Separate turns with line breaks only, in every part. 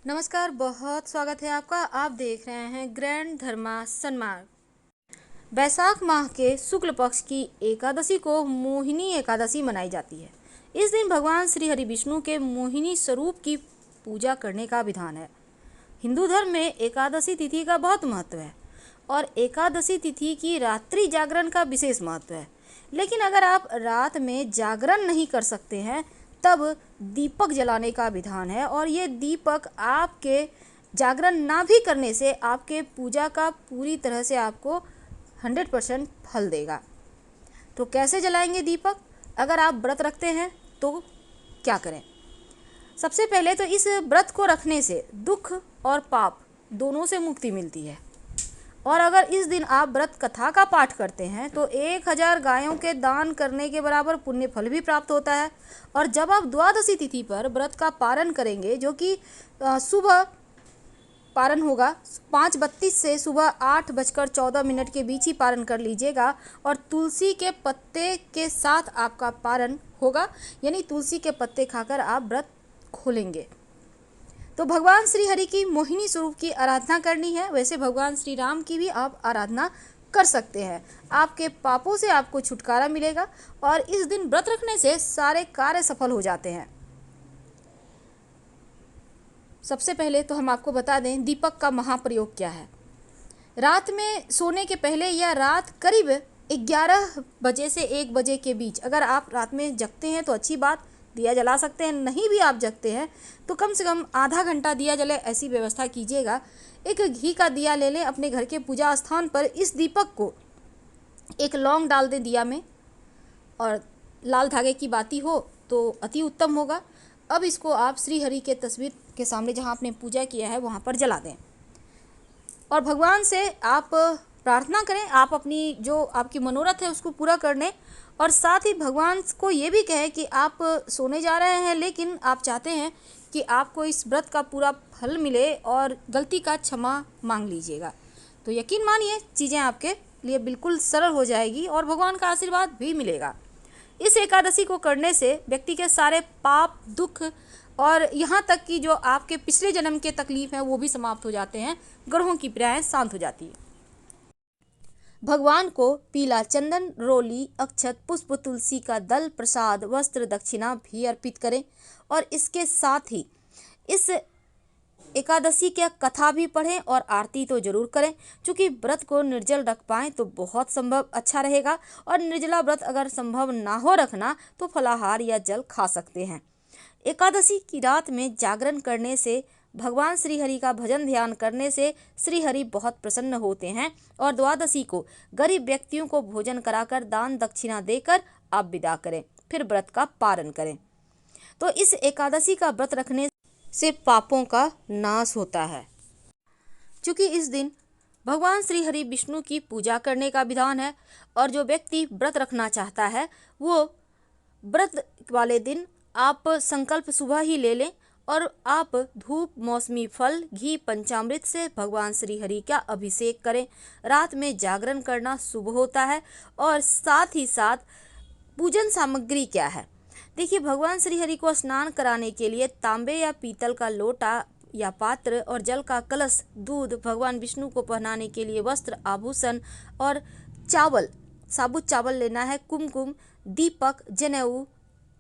नमस्कार, बहुत स्वागत है आपका। आप देख रहे हैं ग्रैंड धर्मा सन्मार्ग। बैसाख माह के शुक्ल पक्ष की एकादशी को मोहिनी एकादशी मनाई जाती है। इस दिन भगवान श्री हरि विष्णु के मोहिनी स्वरूप की पूजा करने का विधान है। हिंदू धर्म में एकादशी तिथि का बहुत महत्व है और एकादशी तिथि की रात्रि जागरण का विशेष महत्व है। लेकिन अगर आप रात में जागरण नहीं कर सकते हैं तब दीपक जलाने का विधान है और ये दीपक आपके जागरण ना भी करने से आपके पूजा का पूरी तरह से आपको 100% फल देगा। तो कैसे जलाएंगे दीपक? अगर आप व्रत रखते हैं तो क्या करें? सबसे पहले तो इस व्रत को रखने से दुख और पाप दोनों से मुक्ति मिलती है। और अगर इस दिन आप व्रत कथा का पाठ करते हैं तो 1000 गायों के दान करने के बराबर पुण्य फल भी प्राप्त होता है। और जब आप द्वादशी तिथि पर व्रत का पारण करेंगे, जो कि सुबह पारण होगा 5:32 से सुबह 8:14 के बीच ही पारण कर लीजिएगा और तुलसी के पत्ते के साथ आपका पारण होगा, यानी तुलसी के पत्ते खाकर आप व्रत खोलेंगे। तो भगवान श्री हरि की मोहिनी स्वरूप की आराधना करनी है। वैसे भगवान श्री राम की भी आप आराधना कर सकते हैं। आपके पापों से आपको छुटकारा मिलेगा और इस दिन व्रत रखने से सारे कार्य सफल हो जाते हैं। सबसे पहले तो हम आपको बता दें दीपक का महाप्रयोग क्या है। रात में सोने के पहले या रात करीब 11 बजे से 1 बजे के बीच अगर आप रात में जगते हैं तो अच्छी बात, दिया जला सकते हैं। नहीं भी आप जगते हैं तो कम से कम आधा घंटा दिया जले, ऐसी व्यवस्था कीजिएगा। एक घी का दिया ले लें अपने घर के पूजा स्थान पर। इस दीपक को एक लौंग डाल दें दिया में और लाल धागे की बाती हो तो अति उत्तम होगा। अब इसको आप श्री हरि के तस्वीर के सामने जहाँ आपने पूजा किया है वहाँ पर जला दें और भगवान से आप प्रार्थना करें। आप अपनी जो आपकी मनोरथ है उसको पूरा करने और साथ ही भगवान को ये भी कहें कि आप सोने जा रहे हैं लेकिन आप चाहते हैं कि आपको इस व्रत का पूरा फल मिले और गलती का क्षमा मांग लीजिएगा। तो यकीन मानिए चीज़ें आपके लिए बिल्कुल सरल हो जाएगी और भगवान का आशीर्वाद भी मिलेगा। इस एकादशी को करने से व्यक्ति के सारे पाप, दुख और यहाँ तक कि जो आपके पिछले जन्म के तकलीफ हैं वो भी समाप्त हो जाते हैं। ग्रहों की पीड़ाएं शांत हो जाती है। भगवान को पीला चंदन, रोली, अक्षत, पुष्प, तुलसी का दल, प्रसाद, वस्त्र, दक्षिणा भी अर्पित करें और इसके साथ ही इस एकादशी की कथा भी पढ़ें और आरती तो जरूर करें। क्योंकि व्रत को निर्जल रख पाएँ तो बहुत संभव अच्छा रहेगा और निर्जला व्रत अगर संभव ना हो रखना तो फलाहार या जल खा सकते हैं। एकादशी की रात में जागरण करने से, भगवान श्री हरि का भजन ध्यान करने से श्री हरि बहुत प्रसन्न होते हैं और द्वादशी को गरीब व्यक्तियों को भोजन कराकर दान दक्षिणा देकर आप विदा करें, फिर व्रत का पारण करें। तो इस एकादशी का व्रत रखने से पापों का नाश होता है। क्योंकि इस दिन भगवान श्री हरि विष्णु की पूजा करने का विधान है और जो व्यक्ति व्रत रखना चाहता है वो व्रत वाले दिन आप संकल्प सुबह ही ले लें और आप धूप, मौसमी फल, घी, पंचामृत से भगवान श्री हरि का अभिषेक करें। रात में जागरण करना शुभ होता है। और साथ ही साथ पूजन सामग्री क्या है? देखिए, भगवान श्री हरि को स्नान कराने के लिए तांबे या पीतल का लोटा या पात्र और जल का कलश, दूध, भगवान विष्णु को पहनाने के लिए वस्त्र, आभूषण और चावल, साबुत चावल लेना है, कुमकुम, दीपक, जनेऊ,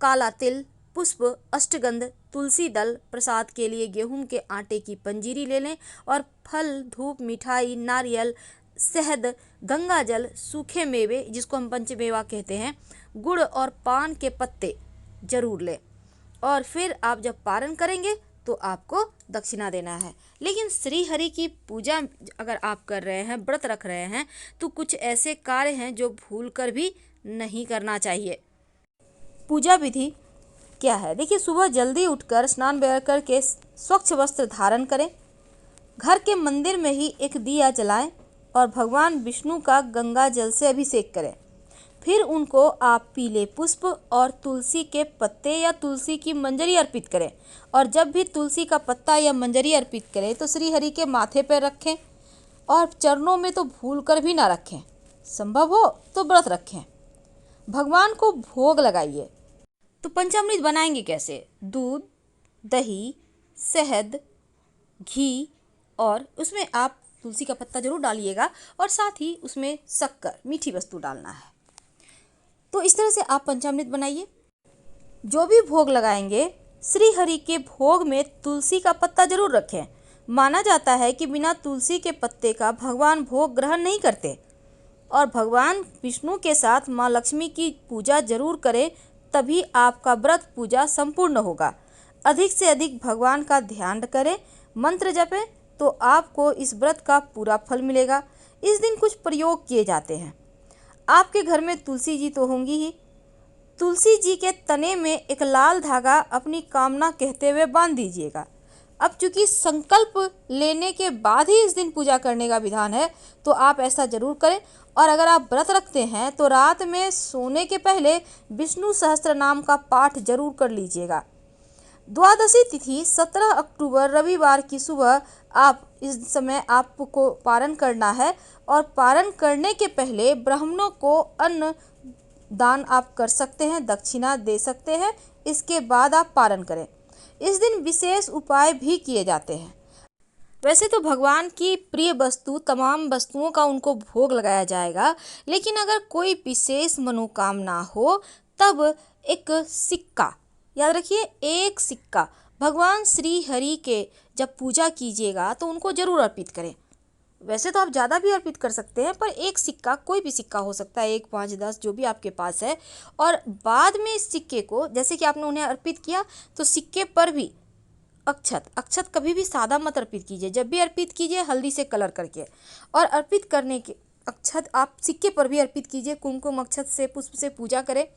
काला तिल, पुष्प, अष्टगंध, तुलसी दल, प्रसाद के लिए गेहूं के आटे की पंजीरी ले लें और फल, धूप, मिठाई, नारियल, शहद, गंगा जल, सूखे मेवे जिसको हम पंचमेवा कहते हैं, गुड़ और पान के पत्ते जरूर लें। और फिर आप जब पारण करेंगे तो आपको दक्षिणा देना है। लेकिन श्री हरि की पूजा अगर आप कर रहे हैं, व्रत रख रहे हैं, तो कुछ ऐसे कार्य हैं जो भूल कर भी नहीं करना चाहिए। पूजा विधि क्या है? देखिए, सुबह जल्दी उठकर स्नान वगैरह करके स्वच्छ वस्त्र धारण करें, घर के मंदिर में ही एक दिया जलाएं और भगवान विष्णु का गंगा जल से अभिषेक करें। फिर उनको आप पीले पुष्प और तुलसी के पत्ते या तुलसी की मंजरी अर्पित करें। और जब भी तुलसी का पत्ता या मंजरी अर्पित करें तो श्री हरि के माथे पर रखें और चरणों में तो भूल कर भी ना रखें। संभव हो तो व्रत रखें। भगवान को भोग लगाइए। तो पंचामृत बनाएंगे कैसे? दूध, दही, शहद, घी, और उसमें आप तुलसी का पत्ता जरूर डालिएगा और साथ ही उसमें शक्कर, मीठी वस्तु डालना है। तो इस तरह से आप पंचामृत बनाइए। जो भी भोग लगाएंगे, श्री हरि के भोग में तुलसी का पत्ता जरूर रखें। माना जाता है कि बिना तुलसी के पत्ते का भगवान भोग ग्रहण नहीं करते। और भगवान विष्णु के साथ माँ लक्ष्मी की पूजा जरूर करें, तभी आपका व्रत पूजा संपूर्ण होगा। अधिक से अधिक भगवान का ध्यान करें, मंत्र जपें, तो आपको इस व्रत का पूरा फल मिलेगा। इस दिन कुछ प्रयोग किए जाते हैं। आपके घर में तुलसी जी तो होंगी ही। तुलसी जी के तने में एक लाल धागा अपनी कामना कहते हुए बांध दीजिएगा। अब चूंकि संकल्प लेने के बाद ही इस दिन पूजा करने का विधान है, तो आप ऐसा जरूर करें। और अगर आप व्रत रखते हैं तो रात में सोने के पहले विष्णु सहस्त्र नाम का पाठ जरूर कर लीजिएगा। द्वादशी तिथि 17 अक्टूबर रविवार की सुबह आप इस समय आपको पारण करना है। और पारण करने के पहले ब्राह्मणों को अन्न दान आप कर सकते हैं, दक्षिणा दे सकते हैं। इसके बाद आप पारण करें। इस दिन विशेष उपाय भी किए जाते हैं। वैसे तो भगवान की प्रिय वस्तु तमाम वस्तुओं का उनको भोग लगाया जाएगा, लेकिन अगर कोई विशेष मनोकामना हो तब एक सिक्का, याद रखिए, एक सिक्का भगवान श्री हरि के जब पूजा कीजिएगा तो उनको जरूर अर्पित करें। वैसे तो आप ज़्यादा भी अर्पित कर सकते हैं, पर एक सिक्का, कोई भी सिक्का हो सकता है, 1, 5, 10 जो भी आपके पास है। और बाद में इस सिक्के को, जैसे कि आपने उन्हें अर्पित किया, तो सिक्के पर भी अक्षत कभी भी सादा मत अर्पित कीजिए। जब भी अर्पित कीजिए हल्दी से कलर करके। और अर्पित करने के अक्षत आप सिक्के पर भी अर्पित कीजिए। कुमकुम अक्षत से, पुष्प से पूजा करें।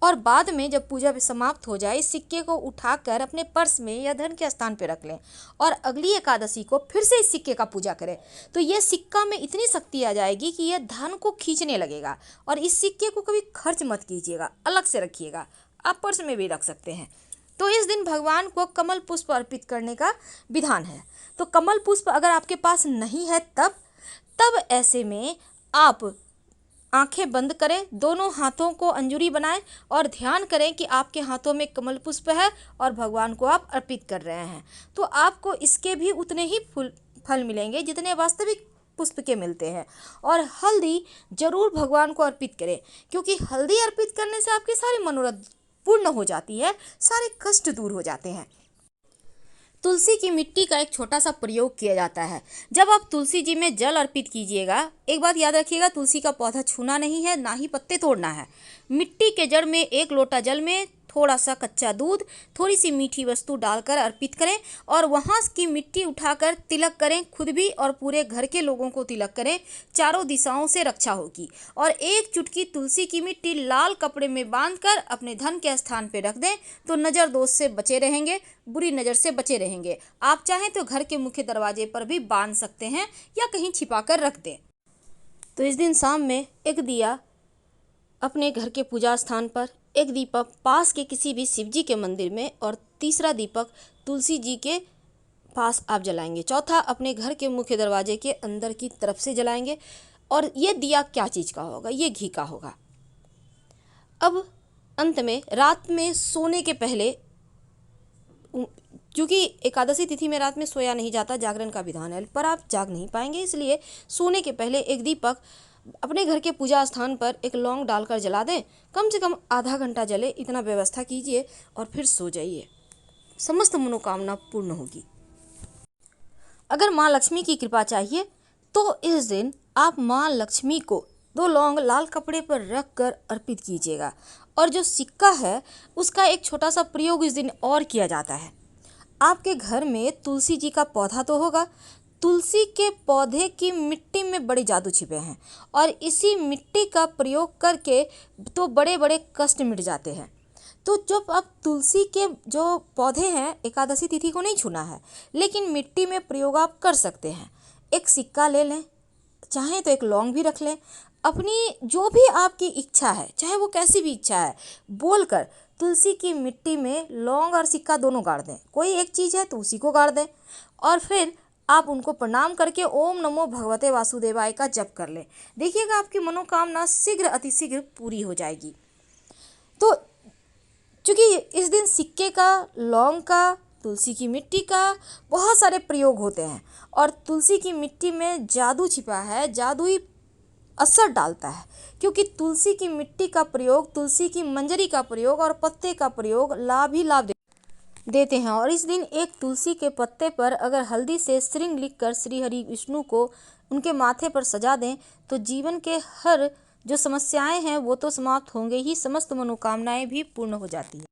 और बाद में जब पूजा समाप्त हो जाए, इस सिक्के को उठाकर अपने पर्स में या धन के स्थान पर रख लें। और अगली एकादशी को फिर से इस सिक्के का पूजा करें, तो यह सिक्का में इतनी शक्ति आ जाएगी कि यह धन को खींचने लगेगा। और इस सिक्के को कभी खर्च मत कीजिएगा, अलग से रखिएगा, आप पर्स में भी रख सकते हैं। तो इस दिन भगवान को कमल पुष्प अर्पित करने का विधान है। तो कमल पुष्प अगर आपके पास नहीं है तब ऐसे में आप आंखें बंद करें, दोनों हाथों को अंजूरी बनाएं और ध्यान करें कि आपके हाथों में कमल पुष्प है और भगवान को आप अर्पित कर रहे हैं। तो आपको इसके भी उतने ही फल मिलेंगे जितने वास्तविक पुष्प के मिलते हैं। और हल्दी जरूर भगवान को अर्पित करें, क्योंकि हल्दी अर्पित करने से आपके सारे मनोरथ पूर्ण हो जाती है, सारे कष्ट दूर हो जाते हैं। तुलसी की मिट्टी का एक छोटा सा प्रयोग किया जाता है। जब आप तुलसी जी में जल अर्पित कीजिएगा, एक बात याद रखिएगा, तुलसी का पौधा छूना नहीं है, ना ही पत्ते तोड़ना है। मिट्टी के जड़ में 1 लोटा जल में थोड़ा सा कच्चा दूध, थोड़ी सी मीठी वस्तु डालकर अर्पित करें। और वहाँ की मिट्टी उठाकर तिलक करें, खुद भी और पूरे घर के लोगों को तिलक करें। चारों दिशाओं से रक्षा होगी। और 1 चुटकी तुलसी की मिट्टी लाल कपड़े में बांधकर अपने धन के स्थान पर रख दें, तो नज़र दोष से बचे रहेंगे, बुरी नज़र से बचे रहेंगे। आप चाहें तो घर के मुख्य दरवाजे पर भी बांध सकते हैं या कहीं छिपा कर रख दें। तो इस दिन शाम में एक दिया अपने घर के पूजा स्थान पर, एक दीपक पास के किसी भी शिव जी के मंदिर में, और तीसरा दीपक तुलसी जी के पास आप जलाएंगे। चौथा अपने घर के मुख्य दरवाजे के अंदर की तरफ से जलाएंगे। और ये दिया क्या चीज़ का होगा? ये घी का होगा। अब अंत में रात में सोने के पहले, क्योंकि एकादशी तिथि में रात में सोया नहीं जाता, जागरण का विधान है, पर आप जाग नहीं पाएंगे, इसलिए सोने के पहले एक दीपक अपने घर के पूजा स्थान पर एक लौंग डालकर जला दें। कम से कम आधा घंटा जले, इतना व्यवस्था कीजिए और फिर सो जाइए। समस्त मनोकामना पूर्ण होगी। अगर माँ लक्ष्मी की कृपा चाहिए तो इस दिन आप माँ लक्ष्मी को 2 लौंग लाल कपड़े पर रख कर अर्पित कीजिएगा। और जो सिक्का है उसका एक छोटा सा प्रयोग इस दिन और किया जाता है। आपके घर में तुलसी जी का पौधा तो होगा, तुलसी के पौधे की मिट्टी में बड़े जादू छिपे हैं। और इसी मिट्टी का प्रयोग करके तो बड़े बड़े कष्ट मिट जाते हैं। तो जब आप तुलसी के जो पौधे हैं, एकादशी तिथि को नहीं छूना है, लेकिन मिट्टी में प्रयोग आप कर सकते हैं। एक सिक्का ले लें, चाहें तो एक लौंग भी रख लें। अपनी जो भी आपकी इच्छा है, चाहे वो कैसी भी इच्छा है, बोलकर तुलसी की मिट्टी में लौंग और सिक्का दोनों गाड़ दें। कोई एक चीज़ है तो उसी को गाड़ दें। और फिर आप उनको प्रणाम करके ओम नमो भगवते वासुदेवाय का जप कर लें। देखिएगा आपकी मनोकामना शीघ्र अतिशीघ्र पूरी हो जाएगी। तो चूँकि इस दिन सिक्के का, लौंग का तुलसी की मिट्टी का बहुत सारे प्रयोग होते हैं और तुलसी की मिट्टी में जादू छिपा है, जादुई असर डालता है, क्योंकि तुलसी की मिट्टी का प्रयोग, तुलसी की मंजरी का प्रयोग और पत्ते का प्रयोग लाभ ही लाभ देते हैं। और इस दिन एक तुलसी के पत्ते पर अगर हल्दी से श्रृंग लिखकर श्री हरि विष्णु को उनके माथे पर सजा दें तो जीवन के हर जो समस्याएं हैं वो तो समाप्त होंगे ही, समस्त मनोकामनाएं भी पूर्ण हो जाती हैं।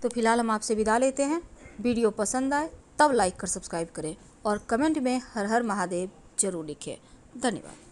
तो फिलहाल हम आपसे विदा लेते हैं। वीडियो पसंद आए तब लाइक कर सब्सक्राइब करें और कमेंट में हर हर महादेव जरूर लिखें। धन्यवाद।